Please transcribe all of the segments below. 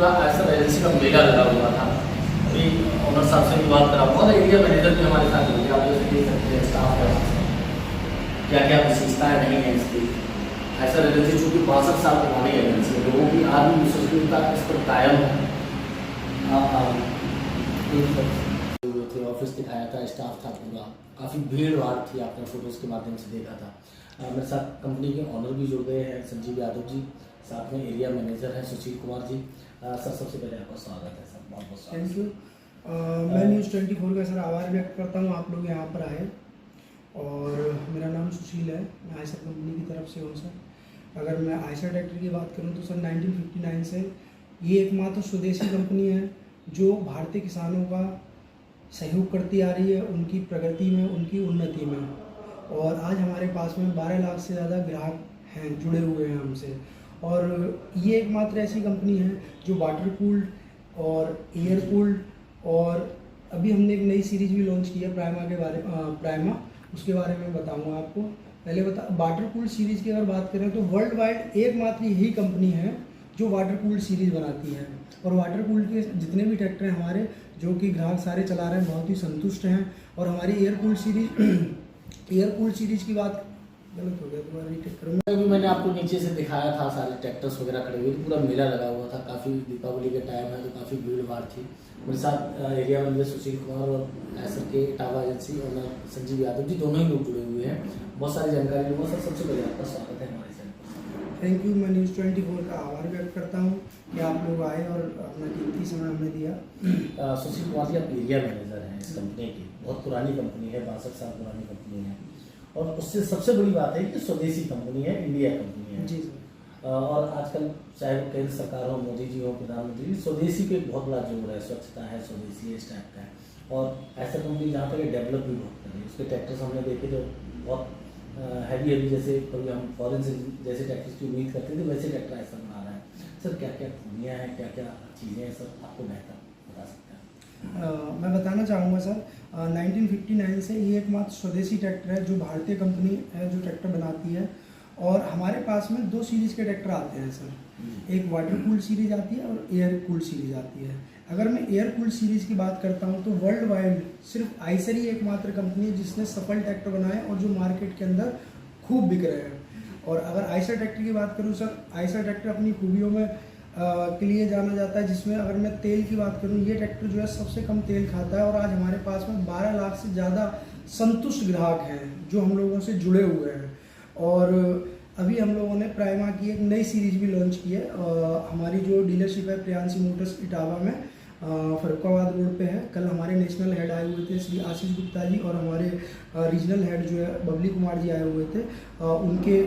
पूरा आयसर एजेंसी का मेला लगा हुआ था। अभी ऑनर साहब से भी बात करा, बहुत एरिया मैनेजर भी हमारे साथ होंगे, आप जैसे देख सकते हैं स्टाफ है, क्या क्या विशेषताएँ नहीं हैं इसकी। आयसर एजेंसी चूँकि 62 साल पुरानी एजेंसी है, लोगों की आज भी विश्वसनीयता इस पर कायम है। हुए थे, ऑफिस दिखाया था, स्टाफ था पूरा, काफ़ी भीड़ भाड़ थी, आपने फोटोज़ के माध्यम से देखा था। मेरे साथ कंपनी के ऑनर भी जुड़ गए हैं, संजीव यादव जी, साथ में एरिया मैनेजर हैं सुशील कुमार जी। सर सबसे पहले आपका स्वागत है सर, बहुत बहुत थैंक यू। मैं न्यूज़ 24 का सर आभार व्यक्त करता हूँ, आप लोग यहाँ पर आए। और मेरा नाम सुशील है, मैं आयसर कंपनी की तरफ से हूँ सर। अगर मैं आयसर ट्रैक्टर की बात करूँ तो सर 1959 से ये एकमात्र स्वदेशी कंपनी है जो भारतीय किसानों का सहयोग करती आ रही है, उनकी प्रगति में, उनकी उन्नति में। और आज हमारे पास में 12 लाख से ज़्यादा ग्राहक हैं, जुड़े हुए हैं हमसे। और ये एकमात्र ऐसी कंपनी है जो वाटर कूल्ड और एयर कूल्ड, और अभी हमने एक नई सीरीज भी लॉन्च की है प्राइमा, उसके बारे में बताऊंगा आपको। पहले वाटर कूल्ड सीरीज़ की अगर बात करें तो वर्ल्ड वाइड एकमात्र यही कंपनी है जो वाटर कूल्ड सीरीज़ बनाती है। और वाटर कूल्ड के जितने भी ट्रैक्टर हैं हमारे, जो कि ग्राहक सारे चला रहे हैं, बहुत ही संतुष्ट हैं। और हमारी एयर कूल्ड सीरीज़ की बात गलत हो गया, दोबारा रिटेक करूँगा। अभी मैंने आपको नीचे से दिखाया था, सारे ट्रैक्टर्स वगैरह खड़े हुए, पूरा मेला लगा हुआ था, काफ़ी दीपावली के टाइम है तो काफ़ी भीड़ भाड़ थी। मेरे साथ एरिया मैनेजर सुशील कुमार और आयसर के इटावा एजेंसी और संजीव यादव जी, दोनों ही लोग जुड़े हुए हैं, बहुत सारी जानकारी लूँगा। सर सबसे पहले आपका स्वागत है हमारे चैनल पर। Thank you. मैं न्यूज़ 24 का आभार व्यक्त करता हूँ कि आप लोग आए और अपना कीमती समय हमें दिया। सुशील कुमार जी, आप एरिया मैनेजर हैं इस कंपनी की, बहुत पुरानी कंपनी है, 62 साल पुरानी कंपनी है, और उससे सबसे बड़ी बात है कि स्वदेशी कंपनी है, इंडिया कंपनी है जी सर। और आजकल चाहे वो केंद्र सरकार हो, मोदी जी हो, प्रधानमंत्री जी, स्वदेशी पे बहुत बड़ा जोर है, स्वच्छता है, स्वदेशी है, इस टाइप का है। और ऐसा कंपनी जहाँ तक डेवलप भी बहुत कर रही है, उसके ट्रैक्टर्स हमने देखे जो बहुत हैवी, जैसे कभी हम फॉरेन से जैसे ट्रैक्टर्स की उम्मीद करते थे, वैसे ट्रैक्टर ऐसा बना रहा है। सर क्या क्या खूबियाँ हैं, क्या क्या चीज़ें हैं सर, आपको बेहतर बता सकते हैं? मैं बताना चाहूँगा सर, 1959 से ये एकमात्र स्वदेशी ट्रैक्टर है जो भारतीय कंपनी है जो ट्रैक्टर बनाती है। और हमारे पास में 2 सीरीज़ के ट्रैक्टर आते हैं सर, एक वाटर कूल्ड सीरीज आती है और एयर कूल्ड सीरीज आती है। अगर मैं एयर कूल्ड सीरीज़ की बात करता हूँ तो वर्ल्ड वाइड सिर्फ आयसर ही एकमात्र कंपनी है जिसने सफल ट्रैक्टर बनाए और जो मार्केट के अंदर खूब बिक रहे हैं। और अगर आयसर ट्रैक्टर की बात करूँ सर, आयसर ट्रैक्टर अपनी खूबियों में के लिए जाना जाता है, जिसमें अगर मैं तेल की बात करूं, ये ट्रैक्टर जो है सबसे कम तेल खाता है। और आज हमारे पास में 12 लाख से ज़्यादा संतुष्ट ग्राहक हैं जो हम लोगों से जुड़े हुए हैं। और अभी हम लोगों ने प्राइमा की एक नई सीरीज भी लॉन्च की है। हमारी जो डीलरशिप है प्रियांशी मोटर्स इटावा में, फरुखाबाद रोड पे है। कल हमारे नेशनल हेड आए हुए थे श्री आशीष गुप्ता जी, और हमारे रीजनल हेड जो है बबली कुमार जी आए हुए थे। उनके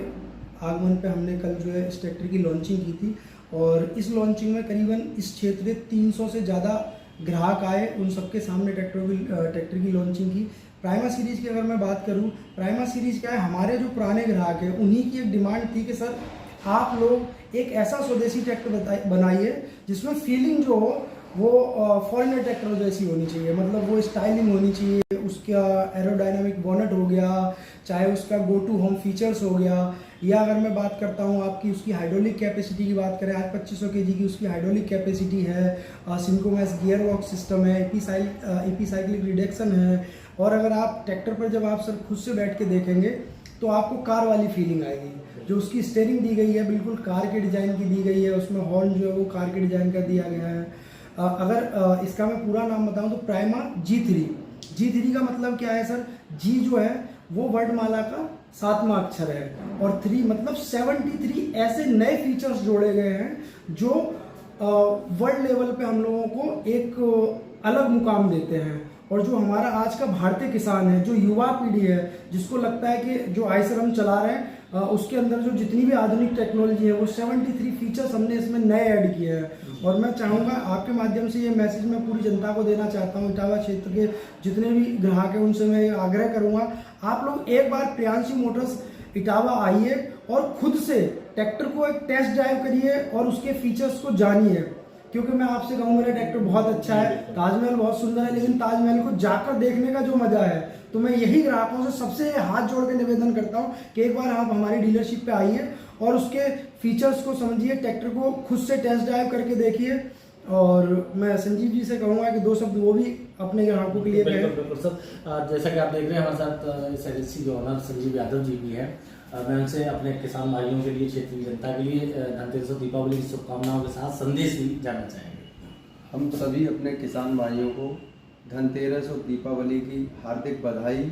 आगमन पे हमने कल जो है इस ट्रैक्टर की लॉन्चिंग की थी। और इस लॉन्चिंग में करीबन इस क्षेत्र के 300 से ज़्यादा ग्राहक आए, उन सबके सामने ट्रैक्टर की लॉन्चिंग की। प्राइमा सीरीज़ की अगर मैं बात करूं, प्राइमा सीरीज़ क्या है, हमारे जो पुराने ग्राहक हैं उन्हीं की एक डिमांड थी कि सर आप लोग एक ऐसा स्वदेशी ट्रैक्टर बनाइए जिसमें फीलिंग जो हो वो फॉरेनर ट्रैक्टर जैसी होनी चाहिए, मतलब वो स्टाइलिंग होनी चाहिए, उसका एरोडायनामिक बोनट हो गया, चाहे उसका गो टू होम फीचर्स हो गया, या अगर मैं बात करता हूँ आपकी उसकी हाइड्रोलिक कैपेसिटी की बात करें, आज 2500 kg की उसकी हाइड्रोलिक कैपेसिटी है, सिंक्रोमैस गियर बॉक्स सिस्टम है, एपीसाइक्लिक रिडक्शन है। और अगर आप ट्रैक्टर पर जब आप सर खुद से बैठ के देखेंगे तो आपको कार वाली फीलिंग आएगी। जो उसकी स्टीयरिंग दी गई है बिल्कुल कार के डिज़ाइन की दी गई है, उसमें हॉर्न जो है वो कार के डिज़ाइन का दिया गया है। अगर इसका मैं पूरा नाम बताऊं तो प्राइमा G3 का मतलब क्या है सर, G जो है वो वर्णमाला का 7वां अक्षर है, और 3 मतलब 73 ऐसे नए फीचर्स जोड़े गए हैं जो वर्ल्ड लेवल पे हम लोगों को एक अलग मुकाम देते हैं। और जो हमारा आज का भारतीय किसान है, जो युवा पीढ़ी है, जिसको लगता है कि जो आयसर हम चला रहे हैं उसके अंदर जो जितनी भी आधुनिक टेक्नोलॉजी है वो 73 फीचर्स हमने इसमें नए ऐड किए हैं। और मैं चाहूँगा आपके माध्यम से ये मैसेज मैं पूरी जनता को देना चाहता हूँ, इटावा क्षेत्र के जितने भी ग्राहक हैं उनसे मैं आग्रह करूँगा, आप लोग एक बार प्रियांशी मोटर्स इटावा आइए और खुद से ट्रैक्टर को एक टेस्ट ड्राइव करिए और उसके फीचर्स को जानिए। क्योंकि मैं आपसे कहूँ मेरा ट्रैक्टर बहुत अच्छा है, ताजमहल बहुत सुंदर है, लेकिन ताजमहल को जाकर देखने का जो मजा है, तो मैं यही ग्राहकों से सबसे हाथ जोड़ के निवेदन करता हूँ कि एक बार आप हमारी डीलरशिप पे आइए और उसके फीचर्स को समझिए, ट्रैक्टर को खुद से टेस्ट ड्राइव करके देखिए। और मैं संजीव जी से कहूँगा कि 2 शब्द वो भी अपने ग्राहकों के लिए बिल्कुल कहें। बिल्कुल सर, जैसा कि आप देख रहे हैं हमारे साथ इस एजेंसी के ओनर संजीव यादव जी भी हैं। मैं उनसे अपने किसान भाइयों के लिए, क्षेत्रीय जनता के लिए धनतेरस और दीपावली की शुभकामनाओं के साथ संदेश भी जानना चाहेंगे। हम सभी अपने किसान भाइयों को धनतेरस और दीपावली की हार्दिक बधाई।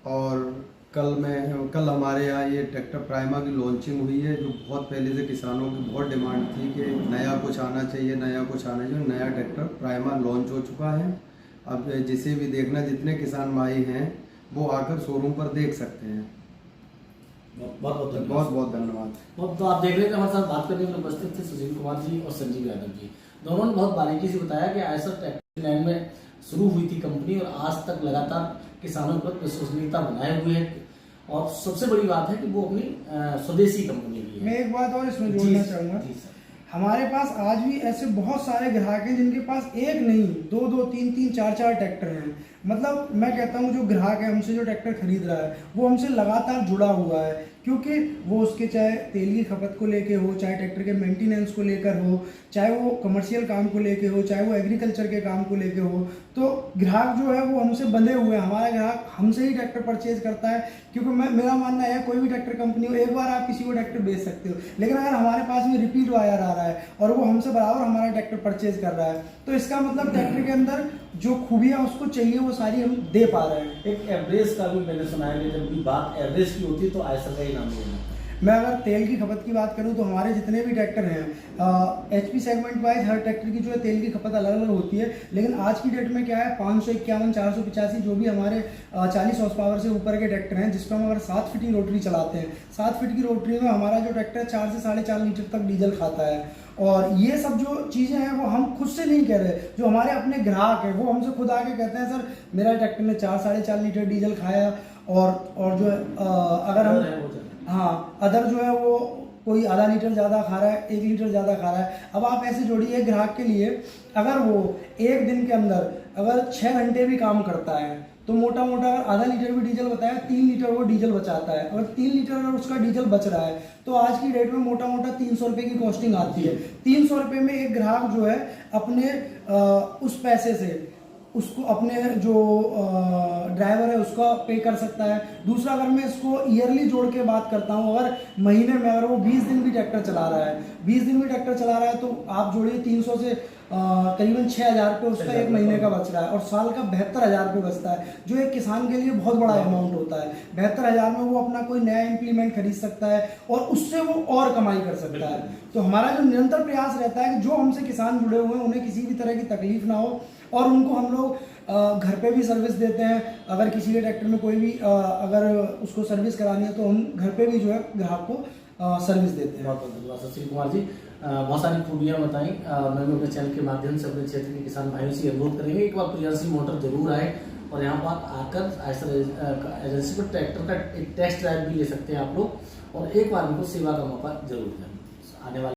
और कल हमारे यहाँ ये ट्रैक्टर प्राइमा की लॉन्चिंग हुई है, जो बहुत पहले से किसानों की बहुत डिमांड थी कि नया कुछ आना चाहिए, नया कुछ आना चाहिए। नया ट्रैक्टर प्राइमा लॉन्च हो चुका है। अब जिसे भी देखना, जितने किसान भाई हैं वो आकर शोरूम पर देख सकते हैं। बहुत बहुत धन्यवाद। तो आप देख रहे थे हमारे साथ बात करने में उपस्थित थे सुशील कुमार जी और संजीव यादव जी। दोनों ने बहुत बारीकी से बताया कि आयसर ट्रैक्टर लाइन में शुरू हुई थी कंपनी और आज तक लगातार किसानों पर विश्वसनीयता बनाए हुए है। और सबसे बड़ी बात है कि वो अपनी स्वदेशी कंपनी भी है। मैं एक बात और इसमें जोड़ना चाहूँगा, हमारे पास आज भी ऐसे बहुत सारे ग्राहक हैं जिनके पास एक नहीं, 2-2, 3-3, 4-4 ट्रैक्टर हैं। मतलब मैं कहता हूँ जो ग्राहक है हमसे जो ट्रैक्टर खरीद रहा है वो हमसे लगातार जुड़ा हुआ है, क्योंकि वो उसके चाहे तेल की खपत को लेके हो, चाहे ट्रैक्टर के मेंटेनेंस को लेकर हो, चाहे वो कमर्शियल काम को लेके हो, चाहे वो एग्रीकल्चर के काम को लेके हो। तो ग्राहक जो है वो हमसे बंधे हुए हैं। हमारा ग्राहक हमसे ही ट्रैक्टर परचेज करता है, क्योंकि मेरा मानना है कोई भी ट्रैक्टर कंपनी हो, एक बार आप किसी को ट्रैक्टर बेच सकते हो, लेकिन अगर हमारे पास में रिपीट वायर आ रहा है और वो हमसे बराबर हमारा ट्रैक्टर परचेज कर रहा है, तो इसका मतलब ट्रैक्टर के अंदर जो खूबियाँ उसको चाहिए वो सारी हम दे पा रहे हैं। एक एवरेज का भी मैंने सुना है कि जब भी बात एवरेज की होती है तो आयसर का ही नाम लिया जाता है। मैं अगर तेल की खपत की बात करूं तो हमारे जितने भी ट्रैक्टर हैं एचपी सेगमेंट वाइज हर ट्रैक्टर की जो है तेल की खपत अलग अलग होती है, लेकिन आज की डेट में क्या है 551, 485 जो भी हमारे 40 हॉर्स पावर से ऊपर के ट्रैक्टर हैं, जिस पर हम अगर 7 फीट की रोटरी चलाते हैं, 7 फीट की रोटरी में हमारा जो ट्रैक्टर 4 से 4.5 लीटर तक डीजल खाता है। और ये सब जो चीज़ें हैं वो हम खुद से नहीं कह रहे, जो हमारे अपने ग्राहक हैं वो हमसे खुद आके कहते हैं सर मेरा ट्रैक्टर ने 4-4.5 लीटर डीजल खाया। और जो है अगर हम अदर जो है वो कोई आधा लीटर ज़्यादा खा रहा है, 1 लीटर ज़्यादा खा रहा है। अब आप ऐसे जोड़िए ग्राहक के लिए, अगर वो एक दिन के अंदर अगर 6 घंटे भी काम करता है तो मोटा मोटा अगर आधा लीटर भी डीजल बताया, 3 लीटर वो डीजल बचाता है। अगर 3 लीटर अगर उसका डीजल बच रहा है तो आज की डेट में मोटा मोटा 300 रुपये की कॉस्टिंग आती है। 300 रुपये में एक ग्राहक जो है अपने उस पैसे से उसको अपने जो ड्राइवर है उसका पे कर सकता है। दूसरा, अगर मैं इसको ईयरली जोड़ के बात करता हूँ, अगर महीने में अगर वो 20 दिन भी ट्रैक्टर चला रहा है, 20 दिन भी ट्रैक्टर चला रहा है तो आप जोड़िए 300 से करीबन 6,000 रुपये उसका एक महीने का बच रहा है और साल का 72,000 रुपये बचता है, जो एक किसान के लिए बहुत बड़ा अमाउंट होता है। 72,000 में वो अपना कोई नया इम्प्लीमेंट खरीद सकता है और उससे वो और कमाई कर सकता है। तो हमारा जो निरंतर प्रयास रहता है कि जो हमसे किसान जुड़े हुए हैं उन्हें किसी भी तरह की तकलीफ ना हो, और उनको हम लोग घर पे भी सर्विस देते हैं। अगर किसी के ट्रैक्टर में कोई भी अगर उसको सर्विस करानी है तो हम घर पे भी जो है ग्राहक को सर्विस देते हैं। बहुत बहुत धन्यवाद सुशील कुमार जी, बहुत सारी खूबियाँ बताई। मैं भी अपने चैनल के माध्यम से अपने क्षेत्र के किसान भाइयों से अनुरोध करेंगे एक बार प्रियंसी मोटर जरूर आए और यहाँ पर आकर आयसर एजेंसी पर ट्रैक्टर का एक टेस्ट ड्राइव भी ले सकते हैं आप लोग, और एक बार उनको सेवा का मौका जरूर दें। आने वाले